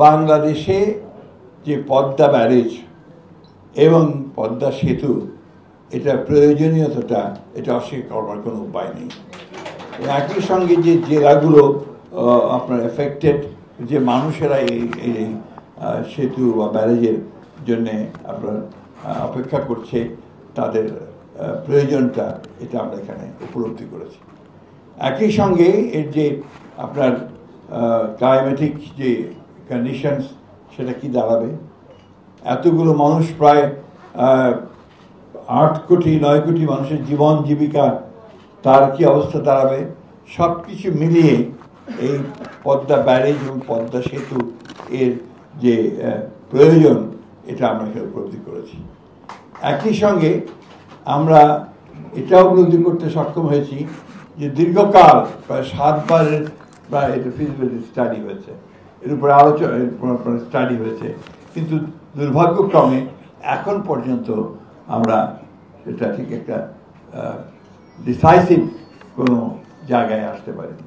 বাংলাদেশে যে পদ্মা ব্যারেজ এবং পদ্মা সেতু এটা প্রয়োজনীয়তাটা এটা অস্বীকার করবার কোনো উপায় নেই। একই সঙ্গে যে জেলাগুলো আপনার এফেক্টেড, যে মানুষেরা এই সেতু বা ব্যারেজের জন্যে আপনার অপেক্ষা করছে, তাদের প্রয়োজনটা এটা আমরা এখানে উপলব্ধি করেছি। একই সঙ্গে এর যে আপনার ক্লাইমেটিক যে কন্ডিশনস সেটা কি দাঁড়াবে, এতগুলো মানুষ প্রায় 8 কোটি 9 কোটি মানুষের জীবন জীবিকা তার কি অবস্থা দাঁড়াবে, সব কিছু মিলিয়ে এই পদ্মা ব্যারেজ এবং পদ্মা সেতু এর যে প্রয়োজন এটা আমরা উপলব্ধি করেছি। একই সঙ্গে আমরা এটাও উপলব্ধি করতে সক্ষম হয়েছি যে দীর্ঘকাল প্রায় 7 বারের প্রায় এটা ফিজিবিলিটি স্টাডি হয়েছে, এর উপরে আলোচনা স্টাডি হয়েছে, কিন্তু দুর্ভাগ্যক্রমে এখন পর্যন্ত আমরা এটা ঠিক একটা ডিসাইসিভ কোনো জায়গায় আসতে পারিনি।